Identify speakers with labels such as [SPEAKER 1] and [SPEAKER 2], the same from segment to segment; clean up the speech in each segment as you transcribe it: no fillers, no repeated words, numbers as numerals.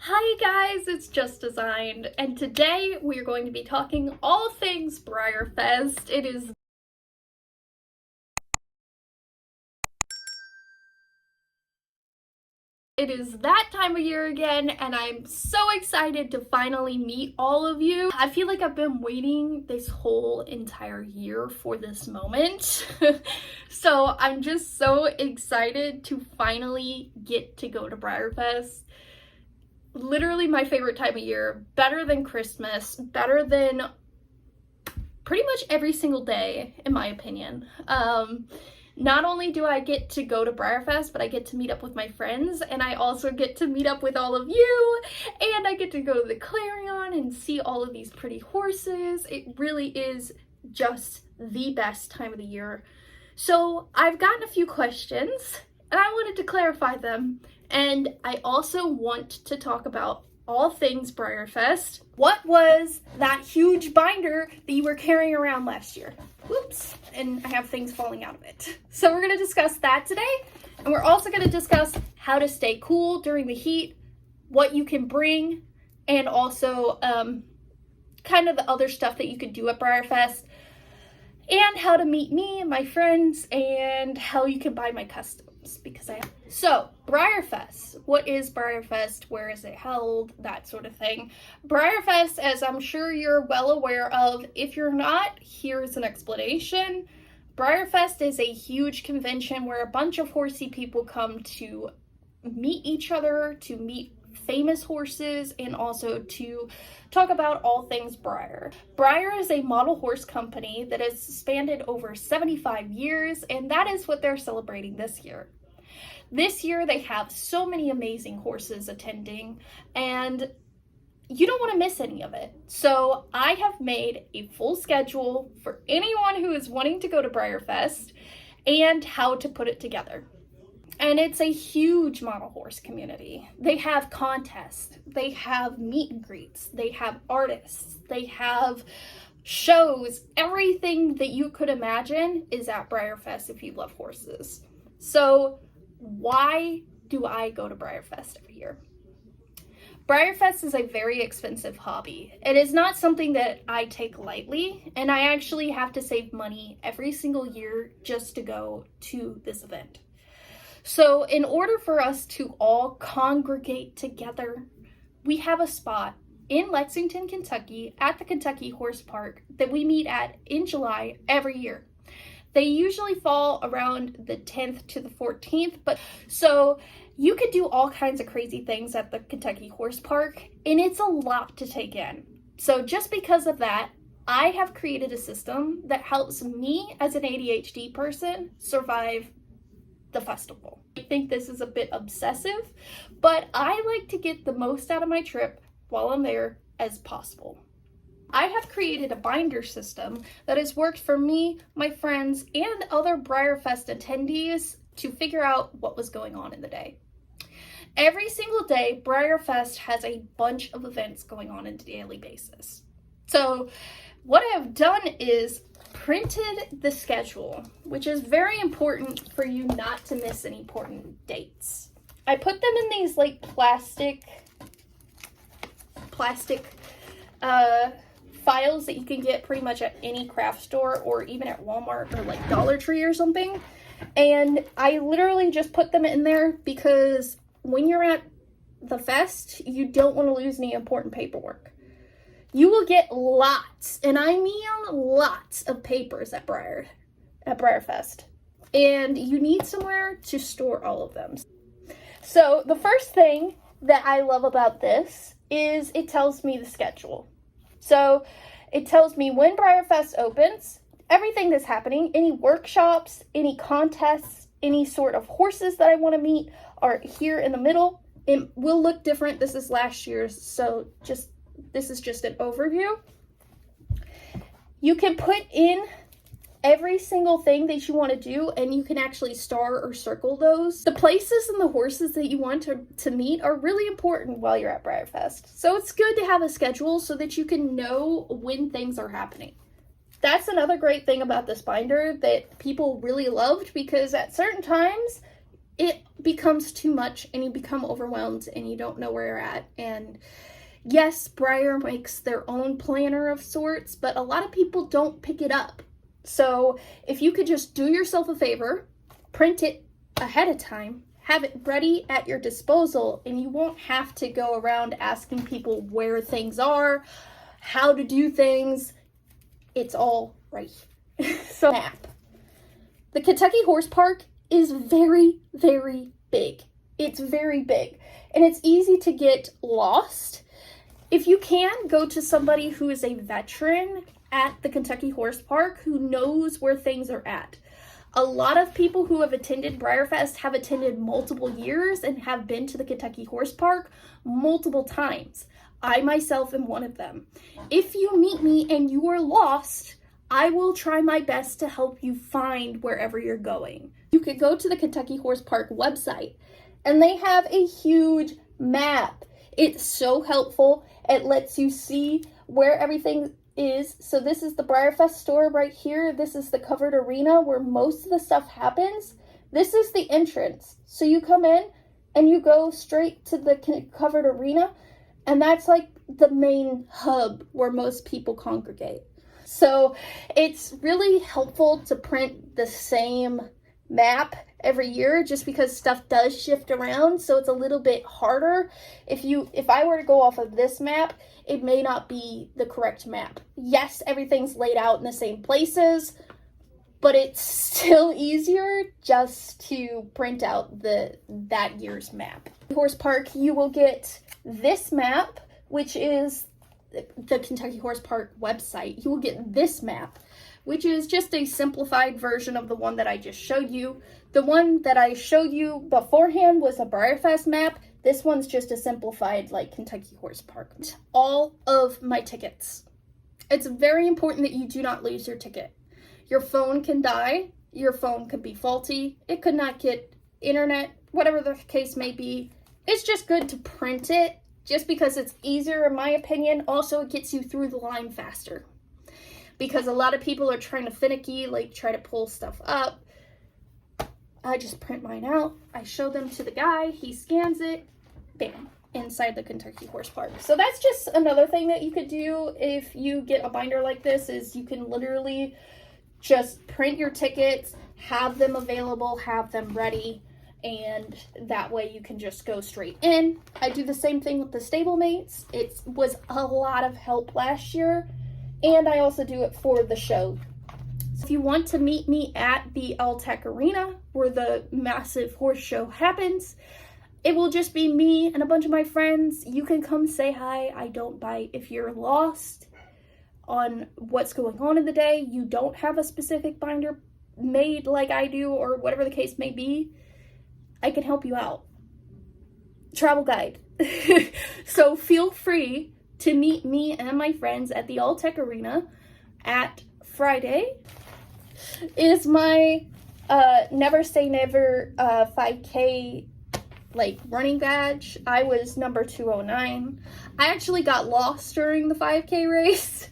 [SPEAKER 1] Hi guys, it's Just Designed, and today we are going to be talking all things Breyerfest. It is that time of year again, and I'm so excited to finally meet all of you. I feel like I've been waiting this whole entire year for this moment. So I'm just so excited to finally get to go to Breyerfest. Literally my favorite time of year, better than Christmas, better than pretty much every single day, in my opinion. Not only do I get to go to Breyerfest, but I get to meet up with my friends, and I also get to meet up with all of you, and I get to go to the Clarion and see all of these pretty horses. It really is just the best time of the year. So I've gotten a few questions, and I wanted to clarify them, and I also want to talk about all things Breyerfest. What was that huge binder that you were carrying around last year? Whoops, and I have things falling out of it. So we're going to discuss that today, and we're also going to discuss how to stay cool during the heat, what you can bring, and also kind of the other stuff that you can do at Breyerfest, and how to meet me and my friends, and how you can buy my customs, because I have. So, Breyerfest. What is Breyerfest? Where is it held? That sort of thing. Breyerfest, as I'm sure you're well aware of, if you're not, here's an explanation. Breyerfest is a huge convention where a bunch of horsey people come to meet each other, to meet famous horses, and also to talk about all things Breyer. Breyer is a model horse company that has spanned over 75 years, and that is what they're celebrating this year. This year they have so many amazing horses attending, and you don't want to miss any of it. So I have made a full schedule for anyone who is wanting to go to Breyerfest and how to put it together. And it's a huge model horse community. They have contests, they have meet and greets, they have artists, they have shows. Everything that you could imagine is at Breyerfest if you love horses. So why do I go to Breyerfest every year? Breyerfest is a very expensive hobby. It is not something that I take lightly, and I actually have to save money every single year just to go to this event. So in order for us to all congregate together, we have a spot in Lexington, Kentucky at the Kentucky Horse Park that we meet at in July every year. They usually fall around the 10th to the 14th, but so you could do all kinds of crazy things at the Kentucky Horse Park, and it's a lot to take in. So just because of that, I have created a system that helps me as an ADHD person survive the festival. I think this is a bit obsessive, but I like to get the most out of my trip while I'm there as possible. I have created a binder system that has worked for me, my friends, and other Breyerfest attendees to figure out what was going on in the day. Every single day, Breyerfest has a bunch of events going on on a daily basis. So what I've done is printed the schedule, which is very important for you not to miss any important dates. I put them in these like plastic files that you can get pretty much at any craft store or even at Walmart or like Dollar Tree or something. And I literally just put them in there because when you're at the fest, you don't want to lose any important paperwork. You will get lots, and I mean lots of papers at Breyerfest, and you need somewhere to store all of them. So the first thing that I love about this is it tells me the schedule. So it tells me when Breyerfest opens, everything that's happening, any workshops, any contests, any sort of horses that I want to meet are here in the middle. It will look different. This is last year's, so this is just an overview. You can put in every single thing that you want to do, and you can actually star or circle those. The places and the horses that you want to meet are really important while you're at Breyerfest. So it's good to have a schedule so that you can know when things are happening. That's another great thing about this binder that people really loved, because at certain times it becomes too much and you become overwhelmed and you don't know where you're at. And yes, Breyer makes their own planner of sorts, but a lot of people don't pick it up. So if you could just do yourself a favor, print it ahead of time, have it ready at your disposal, and you won't have to go around asking people where things are, how to do things. It's all right here. So, map. The Kentucky Horse Park is very, very big. It's very big, and it's easy to get lost. If you can, go to somebody who is a veteran at the Kentucky Horse Park who knows where things are at. A lot of people who have attended Breyerfest have attended multiple years and have been to the Kentucky Horse Park multiple times. I myself am one of them. If you meet me and you are lost, I will try my best to help you find wherever you're going. You could go to the Kentucky Horse Park website and they have a huge map. It's so helpful. It lets you see where everything is. So this is the Breyerfest store right here. This is the covered arena where most of the stuff happens. This is the entrance. So you come in and you go straight to the covered arena, and that's like the main hub where most people congregate. So it's really helpful to print the same map every year just because stuff does shift around, so it's a little bit harder. If I were to go off of this map, it may not be the correct map. Yes, everything's laid out in the same places, but it's still easier just to print out that year's map. Horse Park, you will get this map, which is the Kentucky Horse Park website. You will get this map, which is just a simplified version of the one that I just showed you. The one that I showed you beforehand was a Breyerfest map. This one's just a simplified, like, Kentucky Horse Park. All of my tickets. It's very important that you do not lose your ticket. Your phone can die. Your phone could be faulty. It could not get internet, whatever the case may be. It's just good to print it, just because it's easier, in my opinion. Also, it gets you through the line faster, because a lot of people are trying to finicky, like try to pull stuff up. I just print mine out. I show them to the guy. He scans it. Bam. Inside the Kentucky Horse Park. So that's just another thing that you could do if you get a binder like this, is you can literally just print your tickets, have them available, have them ready, and that way you can just go straight in. I do the same thing with the stablemates. It was a lot of help last year, and I also do it for the show. If you want to meet me at the Tech Arena, where the massive horse show happens, it will just be me and a bunch of my friends. You can come say hi. I don't bite. If you're lost on what's going on in the day, you don't have a specific binder made like I do, or whatever the case may be, I can help you out. Travel guide. So feel free to meet me and my friends at the Tech Arena at Friday. Is my Never Say Never 5K like running badge. I was number 209. I actually got lost during the 5K race.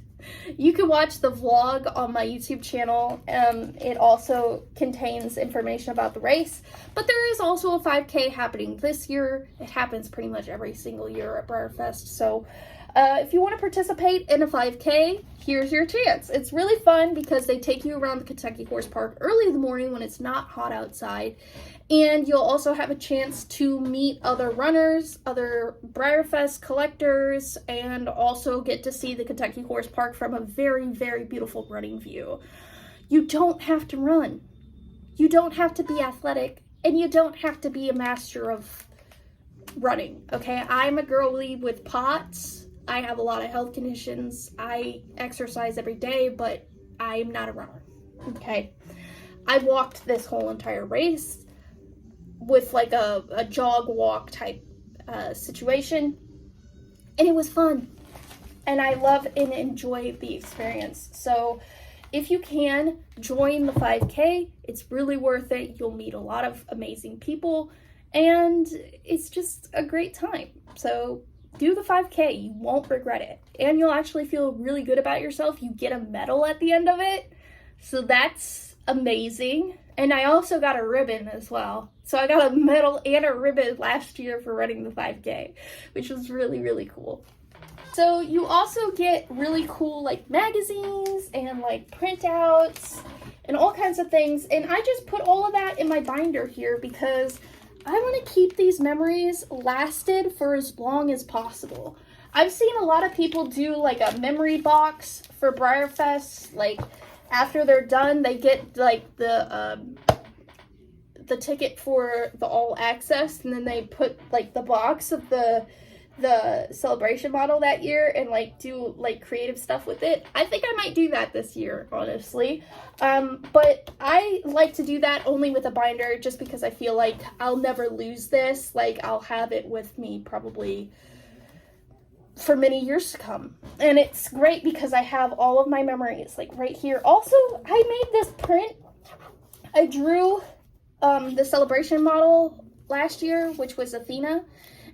[SPEAKER 1] You can watch the vlog on my YouTube channel. It also contains information about the race, but there is also a 5K happening this year. It happens pretty much every single year at Breyerfest. So if you want to participate in a 5K, here's your chance. It's really fun because they take you around the Kentucky Horse Park early in the morning when it's not hot outside. And you'll also have a chance to meet other runners, other Breyerfest collectors, and also get to see the Kentucky Horse Park from a very, very beautiful running view. You don't have to run. You don't have to be athletic, and you don't have to be a master of running, okay? I'm a girly with POTS. I have a lot of health conditions. I exercise every day, but I'm not a runner, okay? I walked this whole entire race with like a jog walk type situation, and it was fun, and I love and enjoy the experience. So if you can join the 5K, it's really worth it. You'll meet a lot of amazing people, and it's just a great time. So do the 5K. You won't regret it, and you'll actually feel really good about yourself. You get a medal at the end of it, so that's amazing. And I also got a ribbon as well. So I got a medal and a ribbon last year for running the 5K, which was really, really cool. So you also get really cool like magazines and like printouts and all kinds of things. And I just put all of that in my binder here because I want to keep these memories lasted for as long as possible. I've seen a lot of people do like a memory box for Breyerfest. Like after they're done, they get like the ticket for the all access, and then they put like the box of the celebration model that year and like do like creative stuff with it. I think I might do that this year, honestly. But I like to do that only with a binder just because I feel like I'll never lose this. Like I'll have it with me probably for many years to come. And it's great because I have all of my memories like right here. Also, I made this print. I drew the celebration model last year, which was Athena,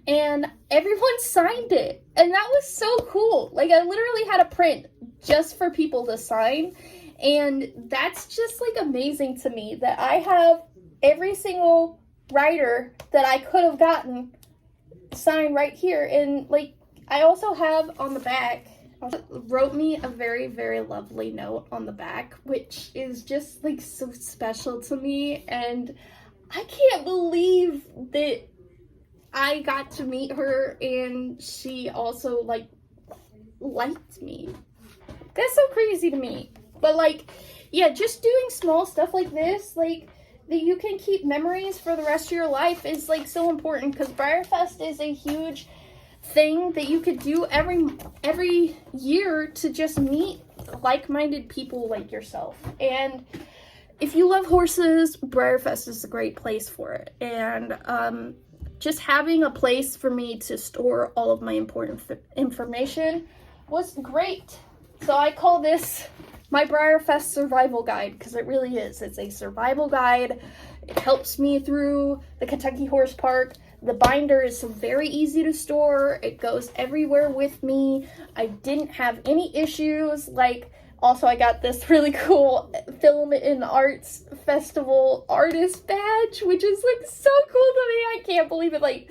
[SPEAKER 1] and everyone signed it, and that was so cool. Like I literally had a print just for people to sign, and that's just like amazing to me that I have every single writer that I could have gotten signed right here. And like I also have on the back, wrote me a very, very lovely note on the back, which is just like so special to me, and I can't believe that I got to meet her and she also like liked me. That's so crazy to me. But like, yeah, just doing small stuff like this, like that you can keep memories for the rest of your life is like so important, because Breyerfest is a huge thing that you could do every year to just meet like-minded people like yourself. And if you love horses, Breyerfest is a great place for it. And just having a place for me to store all of my important information was great. So I call this my Breyerfest survival guide, because it really is. It's a survival guide. It helps me through the Kentucky Horse Park. The binder is very easy to store. It goes everywhere with me. I didn't have any issues. Like, also I got this really cool Film and Arts Festival artist badge, which is like so cool to me. I can't believe it. Like,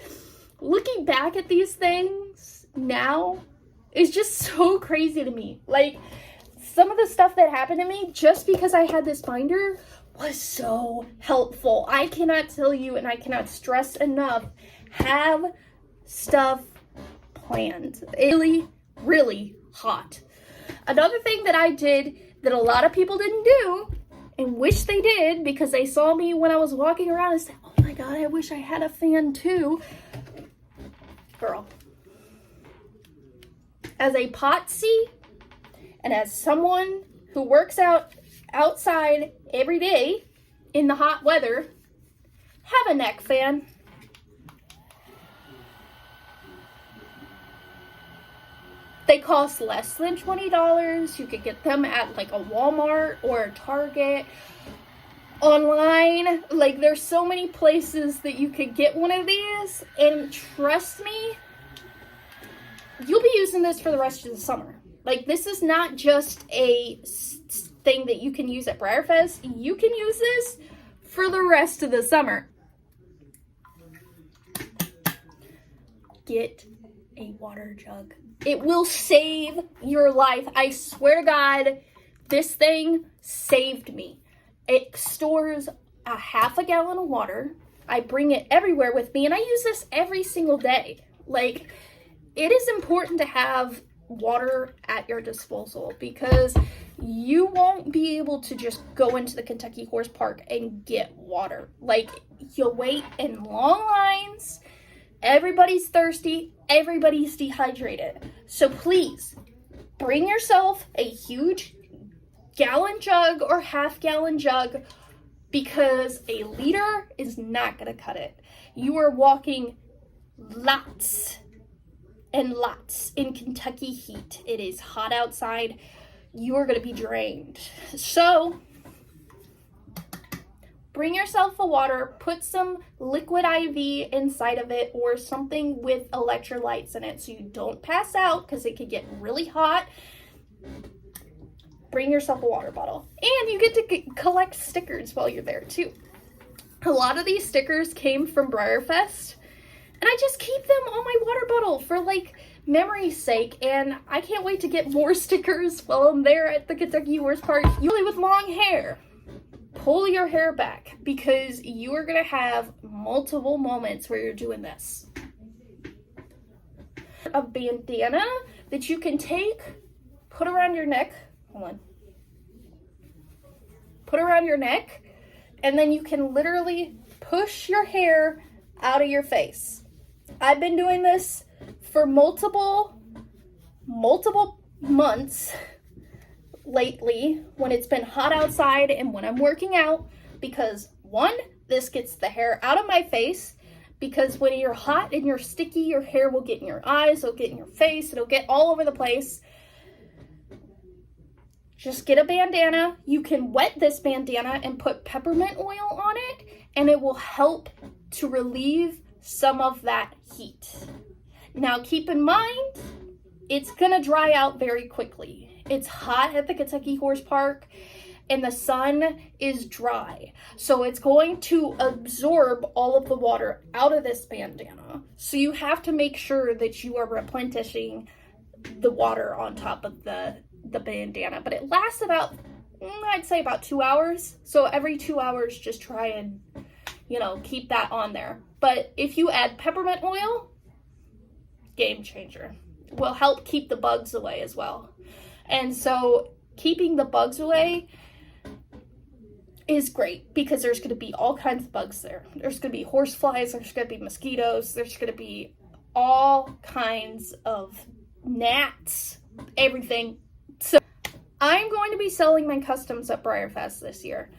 [SPEAKER 1] looking back at these things now is just so crazy to me. Like, some of the stuff that happened to me just because I had this binder was so helpful. I cannot tell you, and I cannot stress enough, have stuff planned. Really, really hot. Another thing that I did that a lot of people didn't do, and wish they did because they saw me when I was walking around and said, oh my God, I wish I had a fan too. Girl, as a potsy and as someone who works outside every day in the hot weather, have a neck fan. They cost less than $20. You could get them at like a Walmart or a Target, online. Like, there's so many places that you could get one of these, and trust me, you'll be using this for the rest of the summer. Like, this is not just a thing that you can use at Breyerfest. You can use this for the rest of the summer. Get a water jug. It will save your life. I swear to God, this thing saved me. It stores a half a gallon of water. I bring it everywhere with me, and I use this every single day. Like, it is important to have water at your disposal, because you won't be able to just go into the Kentucky Horse Park and get water. Like, you'll wait in long lines. Everybody's thirsty. Everybody's dehydrated. So please, bring yourself a huge gallon jug or half gallon jug, because a liter is not going to cut it. You are walking lots and lots in Kentucky heat. It is hot outside. You are going to be drained. So bring yourself a water, put some liquid IV inside of it or something with electrolytes in it so you don't pass out, because it could get really hot. bring yourself a water bottle. And you get to collect stickers while you're there too. A lot of these stickers came from Breyerfest, and I just keep them on my water bottle for like memory's sake, and I can't wait to get more stickers while I'm there at the Kentucky Horse Park. Usually with long hair, pull your hair back because you are gonna have multiple moments where you're doing this. A bandana that you can take, put around your neck, hold on, put around your neck, and then you can literally push your hair out of your face. I've been doing this for multiple months lately when it's been hot outside and when I'm working out, because one, this gets the hair out of my face, because when you're hot and you're sticky, your hair will get in your eyes, it'll get in your face, it'll get all over the place. Just get a bandana. You can wet this bandana and put peppermint oil on it, and it will help to relieve some of that heat. Now keep in mind, it's gonna dry out very quickly. It's hot at the Kentucky Horse Park and the sun is dry. So it's going to absorb all of the water out of this bandana. So you have to make sure that you are replenishing the water on top of the bandana. But it lasts about, I'd say about 2 hours. So every 2 hours, just try and, keep that on there. But if you add peppermint oil, game changer. Will help keep the bugs away as well. And so keeping the bugs away is great because there's going to be all kinds of bugs there. There's going to be horse flies, there's going to be mosquitoes, there's going to be all kinds of gnats, everything. So I'm going to be selling my customs at Breyerfest this year.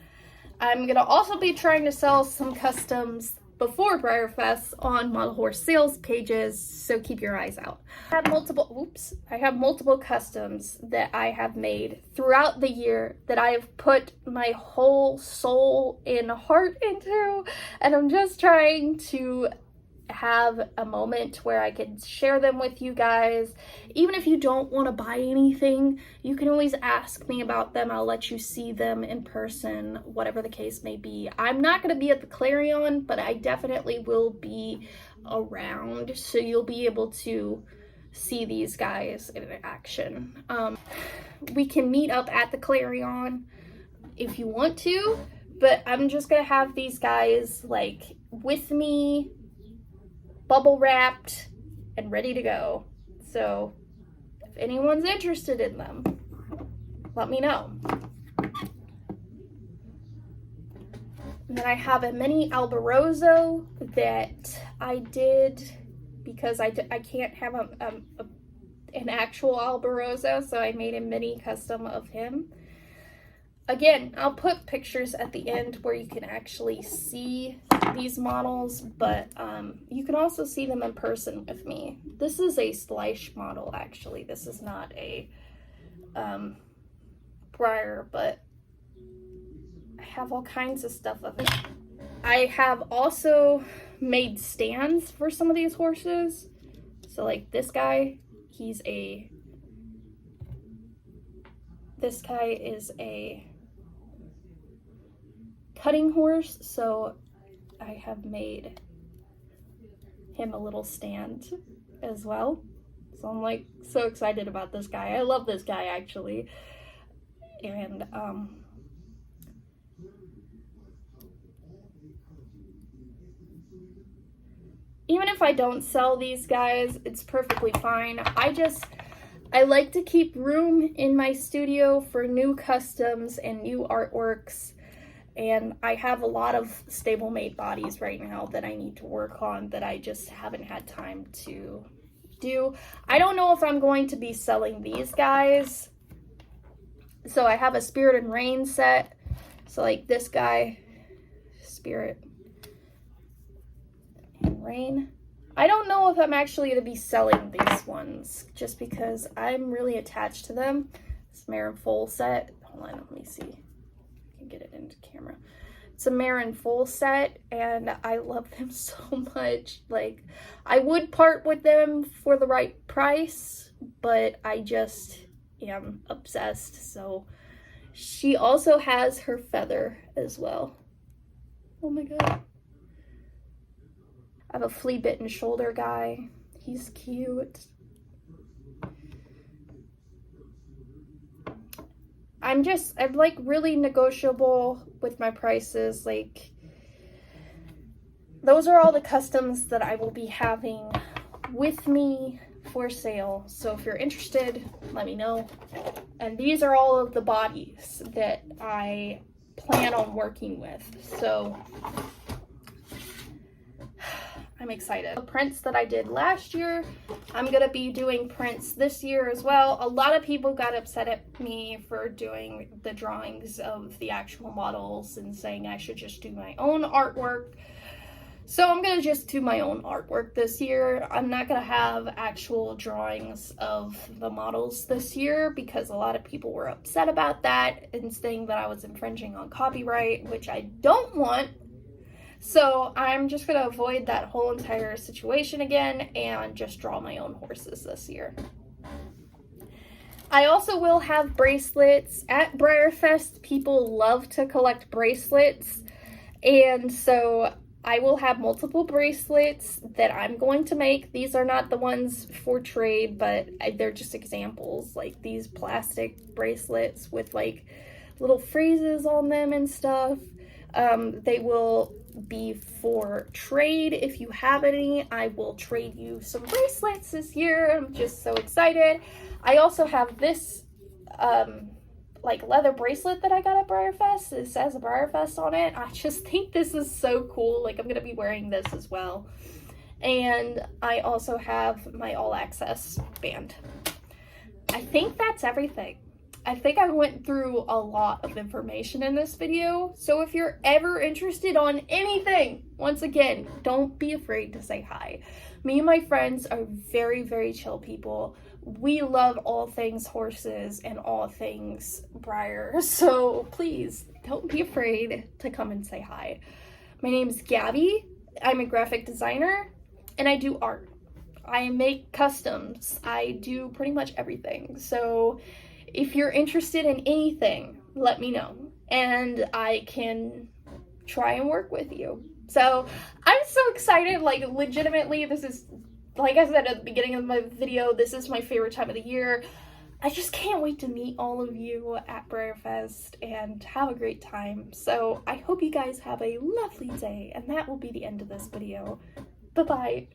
[SPEAKER 1] I'm going to also be trying to sell some customs before Breyerfest on model horse sales pages, so keep your eyes out. I have multiple customs that I have made throughout the year that I have put my whole soul and heart into, and I'm just trying to have a moment where I can share them with you guys. Even if you don't want to buy anything, you can always ask me about them. I'll let you see them in person, whatever the case may be. I'm not going to be at the Clarion, but I definitely will be around, so you'll be able to see these guys in action. We can meet up at the Clarion if you want to, but I'm just going to have these guys like with me, bubble wrapped and ready to go. So if anyone's interested in them, let me know. And then I have a mini Albarozo that I did because I can't have an actual Albarozo, so I made a mini custom of him. Again, I'll put pictures at the end where you can actually see these models, but you can also see them in person with me. This is a Slice model, actually. This is not a Breyer, but I have all kinds of stuff of it. I have also made stands for some of these horses. So like this guy, this guy is a cutting horse, so I have made him a little stand as well. So I'm like so excited about this guy. I love this guy actually. And even if I don't sell these guys, it's perfectly fine. I like to keep room in my studio for new customs and new artworks. And I have a lot of stable-made bodies right now that I need to work on that I just haven't had time to do. I don't know if I'm going to be selling these guys. So I have a Spirit and Rain set. So like this guy, Spirit and Rain. I don't know if I'm actually going to be selling these ones just because I'm really attached to them. This mare and foal set. Hold on, let me see. Get it into camera. It's a mare and foal set and I love them so much. Like, I would part with them for the right price, but I just am obsessed, so She also has her feather as well. Oh my god. I have a flea bitten shoulder guy. He's cute. I'm like really negotiable with my prices. Like, those are all the customs that I will be having with me for sale. So if you're interested, let me know. And these are all of the bodies that I plan on working with. So I'm excited. The prints that I did last year, I'm gonna be doing prints this year as well. A lot of people got upset at me for doing the drawings of the actual models and saying I should just do my own artwork. So I'm gonna just do my own artwork this year. I'm not gonna have actual drawings of the models this year because a lot of people were upset about that and saying that I was infringing on copyright, which I don't want. So I'm just gonna avoid that whole entire situation again and just draw my own horses this year. I also will have bracelets. At Breyerfest, people love to collect bracelets, and so I will have multiple bracelets that I'm going to make. These are not the ones for trade, but they're just examples, like these plastic bracelets with like little phrases on them and stuff. They will be for trade. If you have any, I will trade you some bracelets this year. I'm just so excited. I also have this like leather bracelet that I got at Breyerfest. It says Breyerfest on it. I just think this is so cool. Like, I'm gonna be wearing this as well. And I also have my all access band. I think that's everything. I think I went through a lot of information in this video. So if you're ever interested on anything, once again, don't be afraid to say hi. Me and my friends are very, very chill people. We love all things horses and all things Breyer. So please don't be afraid to come and say hi. My name's Gabby. I'm a graphic designer and I do art. I make customs. I do pretty much everything. So if you're interested in anything, let me know and I can try and work with you. So I'm so excited, like legitimately, this is, like I said at the beginning of my video, this is my favorite time of the year. I just can't wait to meet all of you at Breyerfest and have a great time. So I hope you guys have a lovely day, and that will be the end of this video. Bye-bye.